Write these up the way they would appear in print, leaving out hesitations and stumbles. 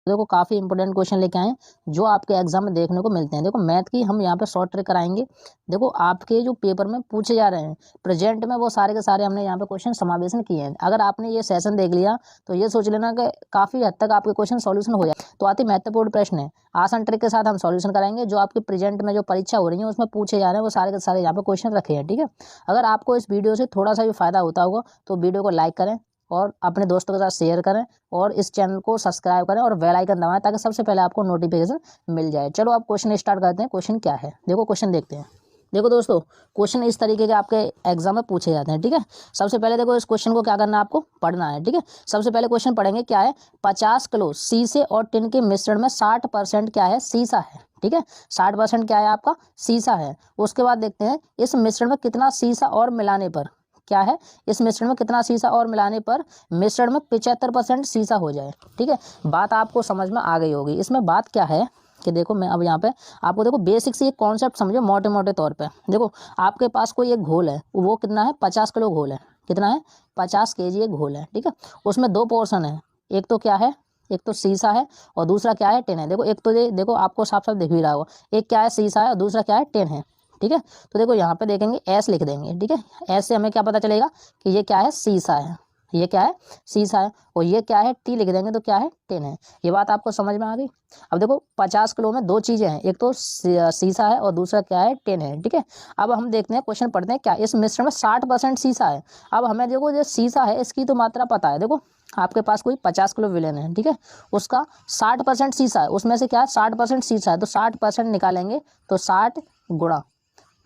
देखो काफ़ी important question लेके आए हैं जो आपके एग्जाम में देखने को मिलते हैं। देखो मैथ की हम यहाँ पे शॉर्ट ट्रिक कराएंगे। देखो आपके जो पेपर में पूछे जा रहे हैं प्रेजेंट में, वो सारे के सारे हमने यहाँ पे क्वेश्चन समावेशन किए हैं। अगर आपने ये सेशन देख लिया तो ये सोच लेना कि काफ़ी हद तक आपके क्वेश्चन सॉल्यूशन हो जाए। तो आती महत्वपूर्ण प्रश्न है, आसान ट्रिक के साथ हम सॉल्यूशन कराएंगे। जो आपके प्रेजेंट में जो परीक्षा हो रही है उसमें पूछे जा रहे हैं वो सारे के सारे यहाँ पे क्वेश्चन रखे हैं। ठीक है, अगर आपको इस वीडियो से थोड़ा सा भी फायदा होता होगा तो वीडियो को लाइक करें और अपने दोस्तों के साथ शेयर करें और इस चैनल को सब्सक्राइब करें और बेल आइकन दबाएं ताकि सबसे पहले आपको नोटिफिकेशन मिल जाए। चलो आप क्वेश्चन स्टार्ट करते हैं। क्वेश्चन क्या है, देखो क्वेश्चन देखते हैं। देखो दोस्तों, क्वेश्चन इस तरीके के आपके एग्जाम में पूछे जाते हैं। ठीक है, सबसे पहले देखो इस क्वेश्चन को क्या करना है, आपको पढ़ना है। ठीक है, सबसे पहले क्वेश्चन पढ़ेंगे क्या है, 50 किलो शीशे और टिन के मिश्रण में 60% क्या है, शीशा है। ठीक है, 60% क्या है आपका, शीशा है। उसके बाद देखते हैं इस मिश्रण में कितना शीशा और मिलाने पर क्या है, इस मिश्रण में कितना शीशा और मिलाने पर मिश्रण में 75% शीशा हो जाए। ठीक है, बात आपको समझ में आ गई होगी। इसमें बात क्या है कि देखो मैं अब यहाँ पे आपको देखो बेसिक से एक कॉन्सेप्ट समझो मोटे मोटे तौर पे। देखो आपके पास कोई एक घोल है, वो कितना है, 50 किलो घोल है। कितना है, 50 kg एक घोल है। ठीक है, उसमें दो पोर्शन है, एक तो क्या है, एक तो शीशा है और दूसरा क्या है, टिन है। देखो एक तो देखो आपको साफ साफ दिख भी रहा होगा, एक क्या है शीशा है और दूसरा क्या है, टिन है। ठीक है, तो देखो यहाँ पे देखेंगे एस लिख देंगे। ठीक है, एस से हमें क्या पता चलेगा कि ये क्या है, शीशा है, ये क्या है, शीशा है। और ये क्या है, टी लिख देंगे तो क्या है, टिन है। ये बात आपको समझ में आ गई। अब देखो 50 किलो में दो चीजें हैं, एक तो शीशा है और दूसरा क्या है, टिन है। ठीक है, अब हम देखते हैं क्वेश्चन पढ़ते हैं क्या, इस मिश्रण में 60% शीशा है। अब हमें देखो जो शीशा है इसकी तो मात्रा पता है। देखो आपके पास कोई 50 किलो विलेन है, ठीक है, उसका 60% शीशा है, उसमें से क्या है 60% शीशा है, तो 60% निकालेंगे तो 60 गुणा,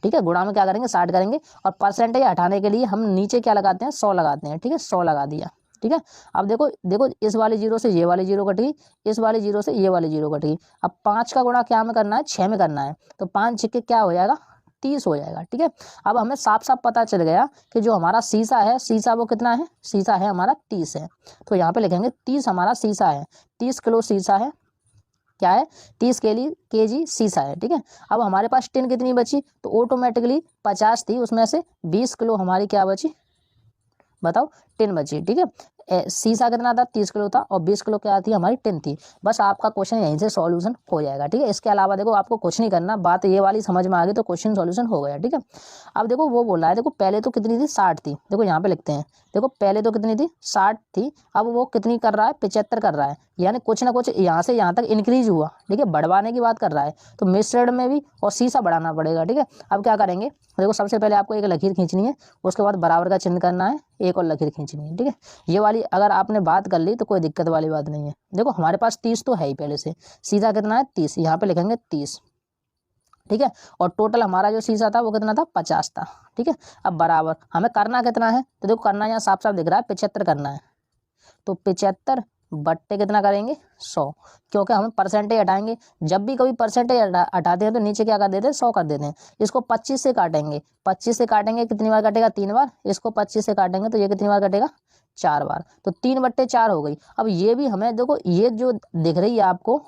ठीक है, गुणा में क्या करेंगे 60 करेंगे और परसेंटेज हटाने के लिए हम नीचे क्या लगाते हैं, 100 लगाते हैं। ठीक है, 100 लगा दिया। ठीक है, अब देखो देखो इस वाले जीरो से ये वाली जीरो कटी, इस वाले जीरो से ये वाली जीरो कटी। अब 5 का गुणा क्या में करना है, 6 में करना है, तो 5 छिक्के क्या हो जाएगा, 30 हो जाएगा। ठीक है, अब हमें साफ साफ पता चल गया कि जो हमारा शीशा है, शीशा वो कितना है, शीशा है हमारा 30 है। तो यहाँ पे लिखेंगे 30 हमारा शीशा है, 30 किलो शीशा है, क्या है, 30 kg शीशा है। ठीक है, अब हमारे पास टिन कितनी बची, तो ऑटोमेटिकली 50 थी, उसमें से 20 किलो हमारी क्या बची, बताओ, टिन बची। ठीक है, शीशा कितना था, 30 किलो था और 20 किलो क्या थी, हमारी टिन थी। बस आपका क्वेश्चन यहीं से सॉल्यूशन हो जाएगा। ठीक है, इसके अलावा देखो आपको कुछ नहीं करना, बात ये वाली समझ में आ गई तो क्वेश्चन सॉल्यूशन हो गया। ठीक है, अब देखो वो बोला है, देखो पहले तो कितनी थी, 60 थी। देखो यहाँ पे लिखते हैं, देखो पहले तो कितनी थी, 60 थी, अब वो कितनी कर रहा है, 75 कर रहा है, यानी कुछ ना कुछ यहाँ से यहाँ तक इंक्रीज हुआ। ठीक है, बढ़वाने की बात कर रहा है, तो मिश्रण में भी और शीशा बढ़ाना पड़ेगा। ठीक है, अब क्या करेंगे, देखो सबसे पहले आपको एक लकीर खींचनी है, उसके बाद बराबर का चिन्ह करना है, एक और लकीर खींचनी है। ठीक है, ये वाली अगर आपने बात कर ली तो कोई दिक्कत वाली बात नहीं है। देखो हमारे पास 30 तो है ही पहले से, सीधा कितना है 30, यहाँ पे लिखेंगे 30। ठीक है, और टोटल हमारा जो शीशा था वो कितना था, 50 था। ठीक है, अब बराबर हमें करना कितना है, तो देखो करना यहाँ साफ साफ दिख रहा है, 75 करना है, तो 75 बट्टे कितना करेंगे, 100, क्योंकि हम परसेंटेज हटाएंगे। जब भी कभी परसेंटेज हटाते हैं तो नीचे क्या कर देते हैं, 100 कर देते हैं। इसको 25 से काटेंगे, 25 से काटेंगे कितनी बार कटेगा, 3 बार। इसको 25 से काटेंगे तो ये कितनी बार कटेगा, 4 बार, तो 3/4 हो गई। अब ये भी हमें देखो, ये जो दिख रही है आपको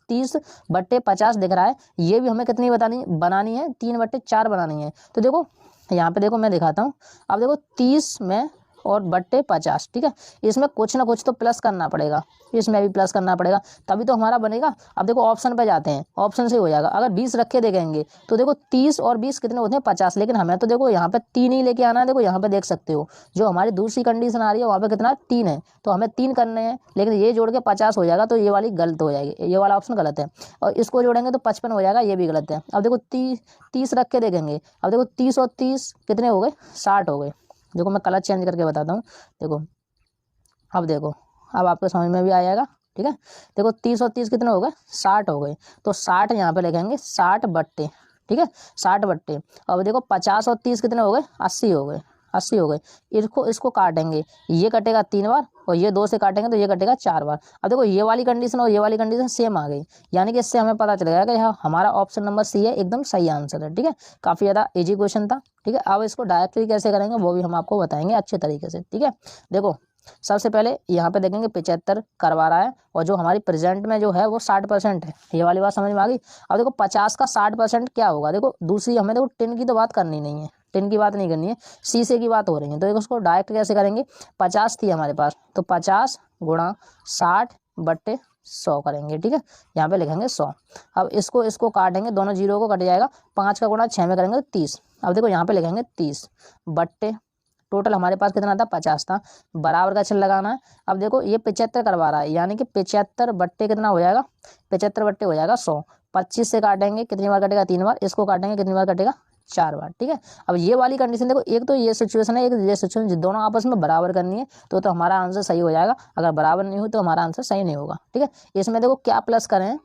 30/50 दिख रहा है, ये भी हमें कितनी बनानी है, 3/4 बनानी है। तो देखो यहाँ पे देखो मैं दिखाता हूँ, अब देखो 30 में और बट्टे 50। ठीक है, इसमें कुछ ना कुछ तो प्लस करना पड़ेगा, इसमें भी प्लस करना पड़ेगा, तभी तो हमारा बनेगा। अब देखो ऑप्शन पे जाते हैं, ऑप्शन से हो जाएगा। अगर 20 रख के देखेंगे तो देखो 30 और 20 कितने होते हैं, 50, लेकिन हमें तो देखो यहाँ पे 3 ही लेके आना है। देखो यहाँ पे देख सकते हो जो हमारी दूसरी कंडीशन आ रही है वहाँ पे कितना 3 है, तो हमें 3 करने हैं, लेकिन ये जोड़ के 50 हो जाएगा, तो ये वाली गलत हो जाएगी, ये वाला ऑप्शन गलत है। और इसको जोड़ेंगे तो 55 हो जाएगा, ये भी गलत है। अब देखो 30 रख के देखेंगे, अब देखो 30 और 30 कितने हो गए, 60 हो गए। देखो मैं कलर चेंज करके बताता हूँ, देखो अब देखो, अब आपको समझ में भी आ जाएगा। ठीक है, देखो 30 और 30 कितने हो गए, 60 हो गए, तो 60 यहाँ पे लिखेंगे 60 बट्टे। ठीक है, 60 बट्टे। अब देखो 50 और 30 कितने हो गए, 80 हो गए, 80 हो गए। इसको काटेंगे, ये कटेगा 3 बार और ये 2 से काटेंगे तो ये कटेगा 4 बार। अब देखो ये वाली कंडीशन और ये वाली कंडीशन सेम आ गई, यानी कि इससे हमें पता चलेगा कि हमारा ऑप्शन नंबर सी है, एकदम सही आंसर है। ठीक है, काफ़ी ज़्यादा इजी क्वेश्चन था। ठीक है, अब इसको डायरेक्टली कैसे करेंगे वो भी हम आपको बताएंगे अच्छे तरीके से। ठीक है, देखो सबसे पहले यहाँ पे देखेंगे 75 करवा रहा है और जो हमारी प्रेजेंट में जो है वो 60% है, ये वाली बात समझ में आ गई। अब देखो 50 का 60% क्या होगा, देखो दूसरी हमें देखो टिन की तो बात करनी नहीं है, टिन की बात नहीं करनी है, शीशे की बात हो रही है। तो उसको डायरेक्ट कैसे करेंगे, 50 थी हमारे पास, तो 50 गुणा 60/50 100 करेंगे, ठीक है, यहाँ पे लिखेंगे 100। अब इसको काटेंगे, दोनों जीरो को कट जाएगा, 5 का गुणा 6 में करेंगे तो 30। अब देखो यहाँ पे लिखेंगे 30 बट्टे, टोटल हमारे पास कितना था 50 था, बराबर का चिन्ह लगाना है। अब देखो ये 75 करवा रहा है, यानी कि 75 बट्टे कितना हो जाएगा, 75 बट्टे हो जाएगा 100। 25 से काटेंगे, कितनी बार कटेगा 3 बार, इसको काटेंगे कितनी बार कटेगा 4 बार, ठीक है। अब ये वाली कंडीशन देखो, एक तो ये सिचुएशन है, एक ये सिचुएशन, दोनों आपस में बराबर करनी है तो हमारा आंसर सही हो जाएगा। अगर बराबर नहीं हुई तो हमारा आंसर सही नहीं होगा, ठीक है। इसमें देखो क्या प्लस करें,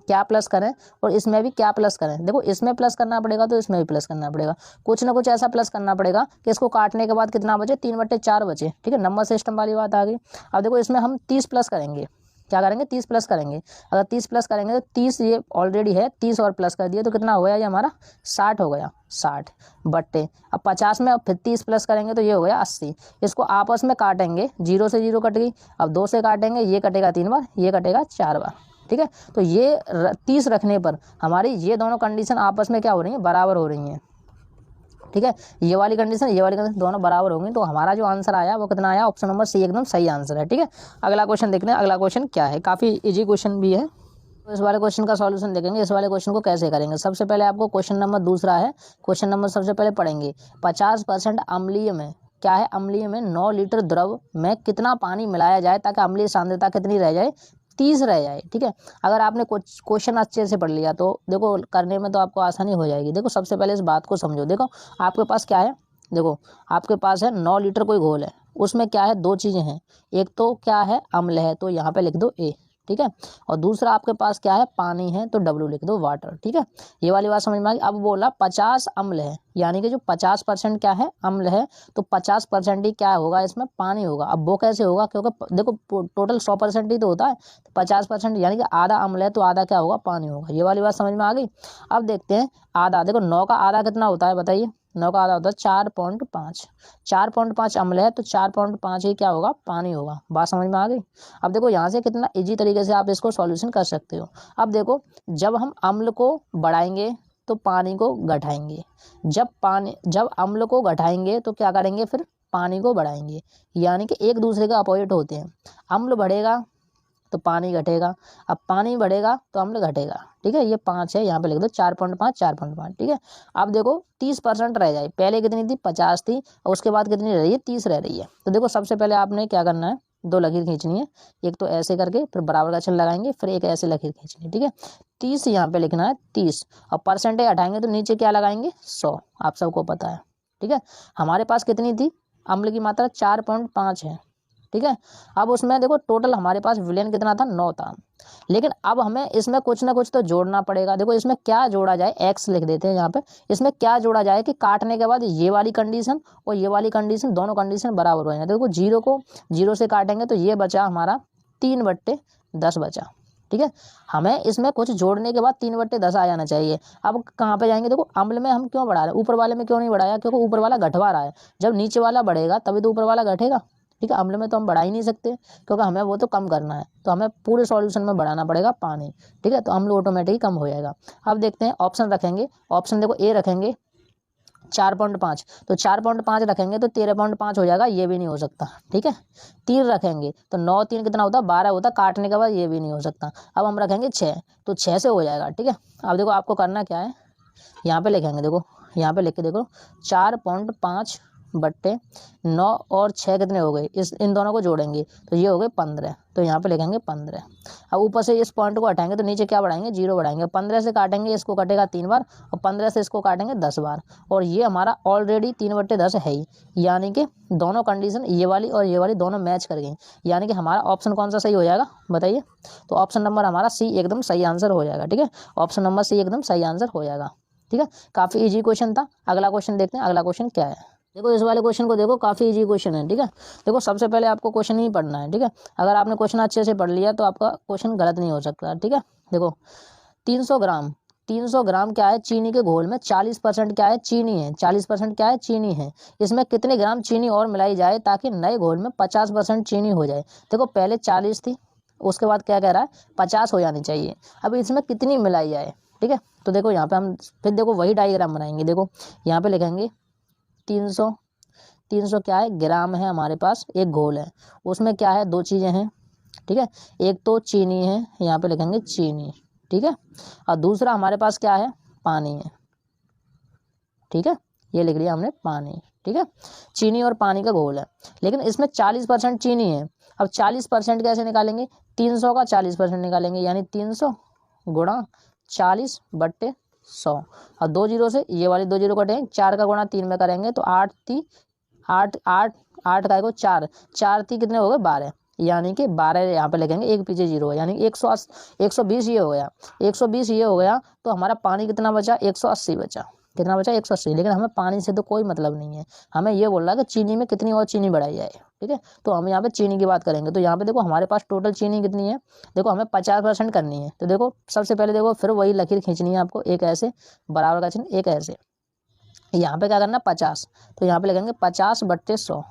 क्या प्लस करें, और इसमें भी क्या प्लस करें। देखो इसमें प्लस करना पड़ेगा तो इसमें भी प्लस करना पड़ेगा, कुछ ना कुछ ऐसा प्लस करना पड़ेगा कि इसको काटने के बाद कितना बचे, 3/4 बचे, ठीक है। नंबर सिस्टम वाली बात आ गई। अब देखो इसमें हम 30 प्लस करेंगे, क्या करेंगे 30 प्लस करेंगे। अगर 30 प्लस करेंगे तो 30 ये ऑलरेडी है, 30 और प्लस कर दिए तो कितना हो गया ये हमारा 60 हो गया, 60 बट्टे। अब 50 में फिर 30 प्लस करेंगे तो ये हो गया 80। इसको आपस में काटेंगे, 0 से 0 कट गई। अब 2 से काटेंगे, ये कटेगा 3 बार, ये कटेगा 4 बार, ठीक है। तो ये 30 रखने पर हमारी ये दोनों कंडीशन आपस में क्या हो रही हैं, बराबर हो रही हैं, ठीक है। ये वाली कंडीशन दोनों बराबर होंगी, तो हमारा जो आंसर आया वो कितना आया, ऑप्शन नंबर सी एकदम सही आंसर है, ठीक है। अगला क्वेश्चन देखते हैं, अगला क्वेश्चन क्या है, काफ़ी इजी क्वेश्चन भी है। तो इस वाले क्वेश्चन का सॉल्यूशन देखेंगे। इस वाले क्वेश्चन को कैसे करेंगे, सबसे पहले आपको क्वेश्चन नंबर दूसरा है, क्वेश्चन नंबर सबसे पहले पढ़ेंगे। 50% अम्लीय में क्या है, अम्लीय में 9 लीटर द्रव में कितना पानी मिलाया जाए ताकि अम्लीय सांद्रता कितनी रह जाए, 30 रह जाए, ठीक है। अगर आपने क्वेश्चन अच्छे से पढ़ लिया तो देखो करने में तो आपको आसानी हो जाएगी। देखो सबसे पहले इस बात को समझो, देखो आपके पास क्या है, देखो आपके पास है 9 लीटर कोई घोल है, उसमें क्या है, दो चीज़ें हैं, एक तो क्या है अम्ल है, तो यहाँ पे लिख दो ए, ठीक है, और दूसरा आपके पास क्या है, पानी है, तो डब्ल्यू लिख दो वाटर, ठीक है। ये वाली बात समझ में आ गई। अब बोला 50 अम्ल है, यानी कि जो 50% क्या है अम्ल है, तो 50% ही क्या होगा, इसमें पानी होगा। अब वो कैसे होगा, क्योंकि देखो टोटल 100% ही तो होता है, तो 50% यानी कि आधा अम्ल है तो आधा क्या होगा, पानी होगा। ये वाली बात समझ में आ गई। अब देखते हैं आधा, देखो 9 का आधा कितना होता है बताइए, 9 का आधा होता है 4.5, 4.5 अम्ल है तो 4.5 ही क्या होगा, पानी होगा। बात समझ में आ गई। अब देखो यहाँ से कितना इजी तरीके से आप इसको सॉल्यूशन कर सकते हो। अब देखो जब हम अम्ल को बढ़ाएंगे तो पानी को घटाएंगे, जब अम्ल को घटाएंगे तो क्या करेंगे, फिर पानी को बढ़ाएंगे, यानी कि एक दूसरे का अपोजिट होते हैं। अम्ल बढ़ेगा तो पानी घटेगा, अब पानी बढ़ेगा तो अम्ल घटेगा, ठीक है। ये 5 है, यहाँ पे लिख दो 4.5, 4.5, ठीक है। अब देखो 30% रह जाए, पहले कितनी थी 50 थी, और उसके बाद कितनी रह रही है, 30 रह रही है। तो देखो सबसे पहले आपने क्या करना है, दो लकीर खींचनी है, एक तो ऐसे करके फिर बराबर का चिन्ह लगाएंगे, फिर एक ऐसे लकीर खींचनी है, ठीक है। 30 यहाँ पे लिखना है 30, और परसेंटेज हटाएंगे तो नीचे क्या लगाएंगे 100, आप सबको पता है, ठीक है। हमारे पास कितनी थी अम्ल की मात्रा 4.5 है, ठीक है। अब उसमें देखो टोटल हमारे पास विलेन कितना था 9 था, लेकिन अब हमें इसमें कुछ ना कुछ तो जोड़ना पड़ेगा। देखो इसमें क्या जोड़ा जाए, एक्स लिख देते हैं यहाँ पे, इसमें क्या जोड़ा जाए कि काटने के बाद ये वाली कंडीशन और ये वाली कंडीशन, दोनों कंडीशन बराबर हो जाएंगे। देखो 0 को 0 से काटेंगे तो ये बचा हमारा 3/10 बचा, ठीक है। हमें इसमें कुछ जोड़ने के बाद 3/10 आ जाना चाहिए। अब कहाँ पे जाएंगे, देखो अम्ल में हम क्यों बढ़ा रहे हैं, ऊपर वाले में क्यों नहीं बढ़ाया, क्योंकि ऊपर वाला घटवा रहा है। जब नीचे वाला बढ़ेगा तभी तो ऊपर वाला घटेगा, ठीक है। अम्ल में तो हम बढ़ा ही नहीं सकते क्योंकि हमें वो तो कम करना है, तो हमें पूरे सॉल्यूशन में बढ़ाना पड़ेगा पानी, ठीक है। तो अम्ल ऑटोमेटिक कम हो जाएगा। अब देखते हैं ऑप्शन रखेंगे, ऑप्शन देखो ए रखेंगे 4.5, तो 4.5 रखेंगे तो 13.5 हो जाएगा, ये भी नहीं हो सकता, ठीक है। 3 रखेंगे तो 9 3 कितना होता है 12 होता, काटने के बाद ये भी नहीं हो सकता। अब हम रखेंगे 6, तो 6 से हो जाएगा, ठीक है। अब देखो आपको करना क्या है, यहाँ पे लिखेंगे, देखो यहाँ पे लिख के देखो 4.5/9 और 6 कितने हो गए, इन दोनों को जोड़ेंगे तो ये हो गए 15, तो यहाँ पे लिखेंगे 15। अब ऊपर से इस पॉइंट को हटाएंगे तो नीचे क्या बढ़ाएंगे 0 बढ़ाएंगे, 15 से काटेंगे इसको कटेगा 3 बार, और 15 से इसको काटेंगे 10 बार, और ये हमारा ऑलरेडी 3/10 है ही, यानी कि दोनों कंडीशन ये वाली और ये वाली दोनों मैच कर गई, यानी कि हमारा ऑप्शन कौन सा सही हो जाएगा बताइए। तो ऑप्शन नंबर हमारा सी एकदम सही आंसर हो जाएगा, ठीक है। ऑप्शन नंबर सी एकदम सही आंसर हो जाएगा, ठीक है। काफ़ी इजी क्वेश्चन था। अगला क्वेश्चन देखते हैं, अगला क्वेश्चन क्या है। देखो इस वाले क्वेश्चन को देखो, काफ़ी इजी क्वेश्चन है, ठीक है। देखो सबसे पहले आपको क्वेश्चन ही पढ़ना है, ठीक है। अगर आपने क्वेश्चन अच्छे से पढ़ लिया तो आपका क्वेश्चन गलत नहीं हो सकता, ठीक है। देखो 300 ग्राम क्या है चीनी के घोल में 40% क्या है चीनी है, 40% क्या है चीनी है, इसमें कितने ग्राम चीनी और मिलाई जाए ताकि नए घोल में 50% चीनी हो जाए। देखो पहले 40 थी, उसके बाद क्या कह रहा है 50 हो जानी चाहिए। अब इसमें कितनी मिलाई जाए, ठीक है। तो देखो यहाँ पे हम फिर देखो वही डायग्राम बनाएंगे। देखो यहाँ पे लिखेंगे 300 क्या है ग्राम है, हमारे पास एक घोल है, उसमें क्या है दो चीज़ें हैं, ठीक है। एक तो चीनी है, यहाँ पे लिखेंगे चीनी, ठीक है। और दूसरा हमारे पास क्या है, पानी है, ठीक है, ये लिख लिया हमने पानी, ठीक है। चीनी और पानी का घोल है, लेकिन इसमें 40% चीनी है। अब 40% कैसे निकालेंगे, 300 का 40% निकालेंगे, यानी 300 गुणा 40/100। और 2 जीरो से ये वाली 2 जीरो कटेंगे, 4 का गुणा 3 में करेंगे तो 8 8 8 8 का को 4 4 कितने हो गए 12, यानी कि 12 यहाँ पे लिखेंगे, एक पीछे जीरो है, यानी 120 ये हो गया, 120 ये हो गया। तो हमारा पानी कितना बचा, 180 बचा, कितना बचा 180। लेकिन हमें पानी से तो कोई मतलब नहीं है, हमें ये बोल रहा है कि चीनी में कितनी और चीनी बढ़ाई जाए, ठीक है। तो हम यहाँ पे चीनी की बात करेंगे, तो यहाँ पे देखो हमारे पास टोटल चीनी कितनी है, देखो हमें 50% करनी है। तो देखो सबसे पहले देखो फिर वही लकीर खींचनी है आपको, एक ऐसे बराबर का चिन्ह, एक ऐसे, यहाँ पे क्या करना 50, तो यहाँ पे लिखेंगे 50/100,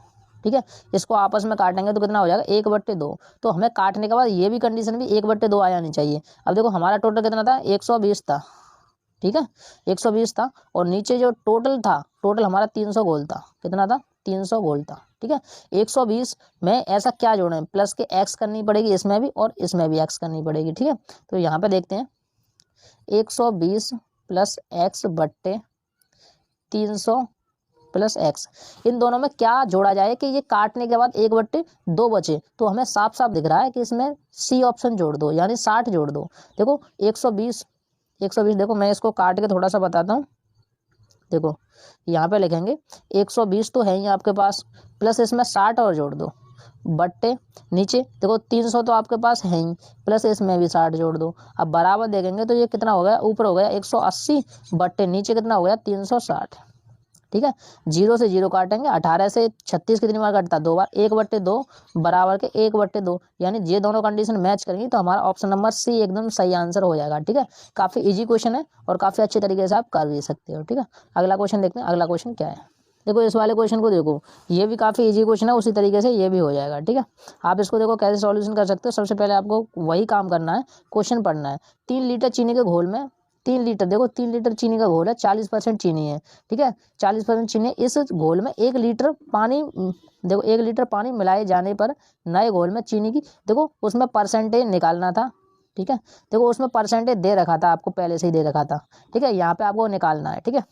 ठीक है। इसको आपस में काटेंगे तो कितना हो जाएगा 1/2। तो हमें काटने के बाद ये भी कंडीशन भी 1/2 आ जानी चाहिए। अब देखो हमारा टोटल कितना था, 120 था, ठीक है, 120 था। और नीचे जो टोटल था, टोटल हमारा 300 गोल था, कितना था 300 गोल था, ठीक है। 120 में ऐसा क्या जोड़े, प्लस के एक्स करनी पड़ेगी इसमें भी और इसमें भी एक्स करनी पड़ेगी, ठीक है। तो यहाँ पे देखते हैं 120 + x/300 + x, इन दोनों में क्या जोड़ा जाए कि ये काटने के बाद 1/2 बचे। तो हमें साफ साफ दिख रहा है कि इसमें सी ऑप्शन जोड़ दो, यानी 60 जोड़ दो। देखो 120 देखो मैं इसको काट के थोड़ा सा बताता हूँ। देखो यहाँ पे लिखेंगे 120 तो है ही आपके पास, प्लस इसमें 60 और जोड़ दो, बट्टे नीचे देखो 300 तो आपके पास है ही, प्लस इसमें भी 60 जोड़ दो। अब बराबर देखेंगे तो ये कितना हो गया, ऊपर हो गया 180, बट्टे नीचे कितना हो गया 360, ठीक है। 0 से 0 काटेंगे, 18 से 36 कितनी बार कटता है, 2 बार, 1/2 बराबर के 1/2, यानी ये दोनों कंडीशन मैच करेंगी तो हमारा ऑप्शन नंबर सी एकदम सही आंसर हो जाएगा, ठीक है। काफ़ी इजी क्वेश्चन है और काफ़ी अच्छे तरीके से आप कर भी सकते हो, ठीक है। अगला क्वेश्चन देखते हैं, अगला क्वेश्चन क्या है। देखो इस वाले क्वेश्चन को देखो, ये भी काफ़ी इजी क्वेश्चन है, उसी तरीके से ये भी हो जाएगा, ठीक है। आप इसको देखो कैसे सॉल्यूशन कर सकते हो। सबसे पहले आपको वही काम करना है, क्वेश्चन पढ़ना है। 3 लीटर चीनी के घोल में 3 लीटर, देखो 3 लीटर चीनी का घोल है, 40% चीनी है, ठीक है, 40% चीनी। इस घोल में 1 लीटर पानी, देखो 1 लीटर पानी मिलाए जाने पर नए घोल में चीनी की, देखो उसमें परसेंटेज निकालना था, ठीक है। देखो उसमें परसेंटेज दे रखा था, आपको पहले से ही दे रखा था, ठीक है। यहाँ पे आपको निकालना है, ठीक है।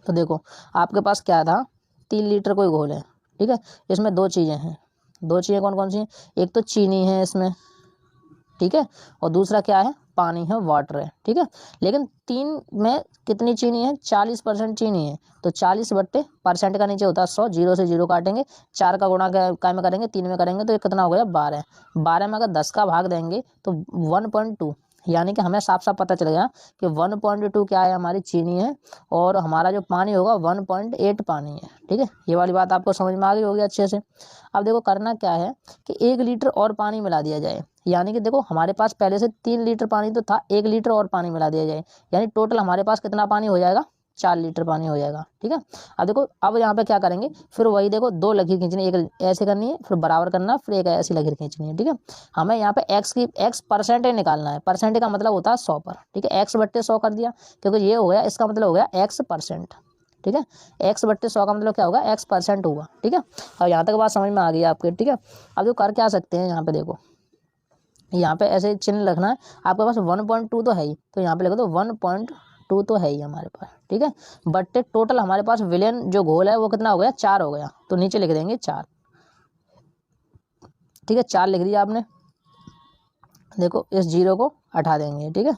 तो देखो आपके पास क्या था, 3 लीटर कोई घोल है, ठीक है। इसमें 2 चीज़ें हैं, 2 चीज़ें कौन कौन सी हैं, एक तो चीनी है इसमें, ठीक है, और दूसरा क्या है, पानी है, वाटर है, ठीक है। लेकिन 3 में कितनी चीनी है, 40% चीनी है। तो 40/% का नीचे होता है 100, 0 से 0 काटेंगे, 4 का गुणा क्या में करेंगे, 3 में करेंगे, तो ये कितना हो गया 12। 12 में अगर 10 का भाग देंगे तो 1.2, यानी कि हमें साफ साफ पता चल गया कि 1.2 क्या है, हमारी चीनी है, और हमारा जो पानी होगा 1.8 पानी है, ठीक है। ये वाली बात आपको समझ में आ गई होगी अच्छे से। अब देखो करना क्या है कि 1 लीटर और पानी मिला दिया जाए, यानी कि देखो हमारे पास पहले से 3 लीटर पानी तो था, 1 लीटर और पानी मिला दिया जाए, यानी टोटल हमारे पास कितना पानी हो जाएगा, 4 लीटर पानी हो जाएगा, ठीक है। अब देखो अब यहाँ पे क्या करेंगे, फिर वही देखो 2 लकीर खींचनी, एक ऐसे करनी है, फिर बराबर करना, फिर एक ऐसी लकीर खींचनी है, ठीक है। हमें यहाँ पे x परसेंटेज निकालना है, परसेंटेज का मतलब होता है 100 पर, ठीक है। x/100 कर दिया, क्योंकि ये हो गया, इसका मतलब हो गया x%, ठीक है। x/100 का मतलब क्या होगा, x% होगा, ठीक है। और यहाँ तक बात समझ में आ गई आपके, ठीक है। अब जो कर क्या सकते हैं, यहाँ पे देखो, यहाँ पे ऐसे चिन्ह रखना है, आपके पास 1.2 तो है ही, तो यहाँ पे लिख दो 1.2 तो है ही हमारे पास, ठीक है। बट टोटल हमारे पास विलेन जो घोल है वो कितना हो गया, 4 हो गया, तो नीचे लिख देंगे 4, ठीक है। 4 लिख दिया आपने। देखो इस 0 को हटा देंगे, ठीक है,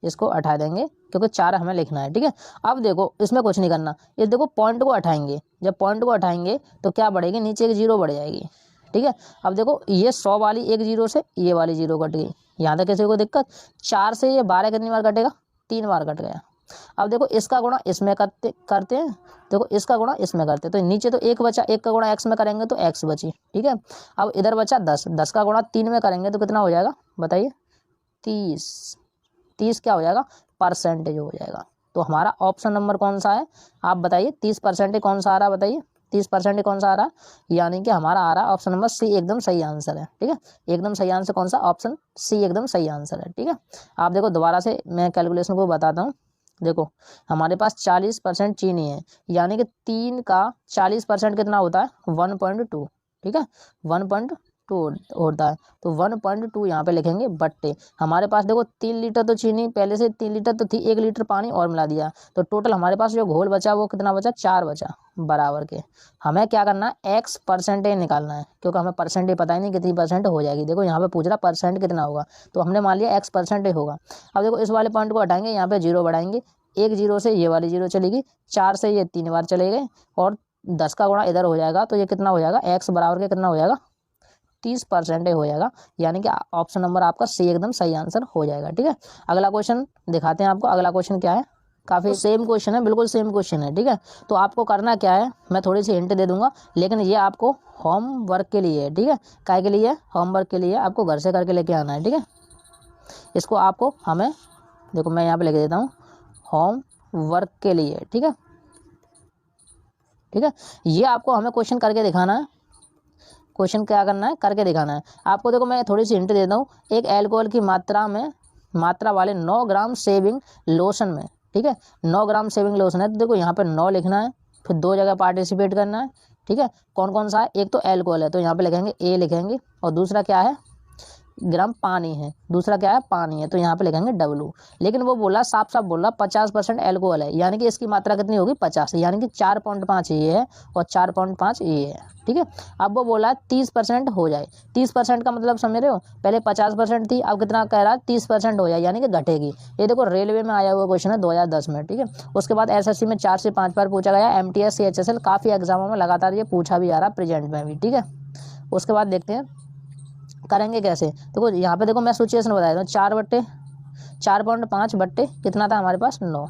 इसको हटा देंगे क्योंकि 4 हमें लिखना है, ठीक है। अब देखो इसमें कुछ नहीं करना, ये देखो पॉइंट को हटाएंगे, जब पॉइंट को हटाएंगे तो क्या बढ़ेगी, नीचे एक 0 बढ़ जाएगी, ठीक है। अब देखो ये 100 वाली एक 0 से ये वाली 0 कट गई, यहाँ तक किसी को दिक्कत। 4 से ये 12 कितनी बार कटेगा, 3 बार कट गया। अब देखो इसका गुणा इसमें करते हैं, देखो इसका गुणा इसमें करते हैं, तो नीचे तो 1 बचा, 1 का गुणा x में करेंगे तो x बची, ठीक है। अब इधर बचा 10, 10 का गुणा 3 में करेंगे तो कितना हो जाएगा बताइए, 30 क्या हो जाएगा, परसेंटेज हो जाएगा। तो हमारा ऑप्शन नंबर कौन सा है, आप बताइए, 30% कौन सा आ रहा है, बताइए 30% कौन सा आ रहा है, यानी कि हमारा आ रहा है ऑप्शन नंबर सी एकदम सही आंसर है, ठीक है। एकदम सही आंसर कौन सा, ऑप्शन सी एकदम सही आंसर है, ठीक है। आप देखो दोबारा से मैं कैलकुलेशन को बताता हूँ। देखो हमारे पास 40% चीनी है, यानी कि 3 का 40% कितना होता है 1.2, ठीक है, 1.2, होता है, तो 1.2 यहाँ पे लिखेंगे बट्टे। हमारे पास देखो 3 लीटर तो चीनी पहले से 3 लीटर तो थी, 1 लीटर पानी और मिला दिया, तो टोटल हमारे पास जो घोल बचा वो कितना बचा, 4 बचा बराबर के। हमें क्या करना है, एक्स परसेंटेज निकालना है, क्योंकि हमें परसेंटेज पता ही नहीं कितनी परसेंट हो जाएगी। देखो यहाँ पे पूछ रहा परसेंट कितना होगा, तो हमने मान लिया एक्स परसेंटेज होगा। अब देखो इस वाले पॉइंट को हटाएंगे, यहाँ पे 0 बढ़ाएंगे, 1 0 से ये वाली 0 चलेगी, 4 से ये 3 बार चले गए, और 10 का गुणा इधर हो जाएगा, तो ये कितना हो जाएगा, एक्स बराबर के कितना हो जाएगा, 30% हो जाएगा। यानी कि ऑप्शन नंबर आपका सी एकदम सही आंसर हो जाएगा। ठीक है, अगला क्वेश्चन दिखाते हैं आपको। अगला क्वेश्चन क्या है, काफ़ी सेम क्वेश्चन है, बिल्कुल सेम क्वेश्चन है। ठीक है, तो आपको करना क्या है, मैं थोड़ी सी हिंट दे दूंगा, लेकिन ये आपको होमवर्क के लिए है। ठीक है, काय के लिए, होमवर्क के लिए, आपको घर से करके लेके आना है। ठीक है, इसको आपको हमें, देखो मैं यहाँ पे लिख देता हूँ, होमवर्क के लिए। ठीक है, ठीक है, ये आपको हमें क्वेश्चन करके दिखाना है। क्वेश्चन क्या करना है, करके दिखाना है आपको। देखो मैं थोड़ी सी हिंट देता हूँ, एक अल्कोहल की मात्रा वाले 9 ग्राम शेविंग लोशन में, ठीक है, 9 ग्राम शेविंग लोशन है, तो देखो यहाँ पे 9 लिखना है, फिर 2 जगह पार्टिसिपेट करना है। ठीक है, कौन कौन सा है, एक तो अल्कोहल है, तो यहाँ पे लिखेंगे ए लिखेंगे, और दूसरा क्या है, ग्राम पानी है, दूसरा क्या है, पानी है, तो यहाँ पे लिखेंगे W। लेकिन वो बोला, साफ साफ बोला 50% एल्कोहल है, यानी कि इसकी मात्रा कितनी होगी, 50, यानी कि 4.5 ये है और 4.5 ये है। ठीक है, अब वो बोला 30% हो जाए। 30% का मतलब समझ रहे हो, पहले 50% थी, अब कितना कह रहा है, 30% हो जाए, यानी कि घटेगी। ये देखो रेलवे में आया हुआ क्वेश्चन है 2010 में। ठीक है, उसके बाद SSC में 4 से 5 बार पूछा गया, MTS CHSL काफ़ी एग्जामों में लगातार ये पूछा भी आ रहा, प्रेजेंट में भी। ठीक है, उसके बाद देखते हैं करेंगे कैसे। देखो यहाँ पे देखो मैं सिचुएशन बता देता हूँ, 4.5 बट्टे कितना था हमारे पास, 9।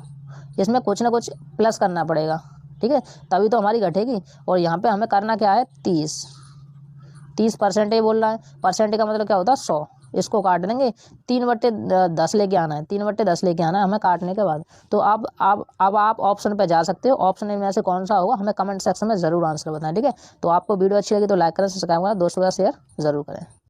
इसमें कुछ ना कुछ प्लस करना पड़ेगा। ठीक है, तभी तो हमारी घटेगी। और यहाँ पे हमें करना क्या है, 30% बोल रहा है, परसेंट का मतलब क्या होता है, 100। इसको काट देंगे, 3/10 लेके आना है, 3/10 लेके आना है हमें काटने के बाद। तो अब आप ऑप्शन पे जा सकते हो, ऑप्शन में से कौन सा होगा हमें कमेंट सेक्शन में ज़रूर आंसर बताएं। ठीक है, तो आपको वीडियो अच्छी लगी तो लाइक करें, सब्सक्राइब करें, दोस्तों का शेयर ज़रूर करें।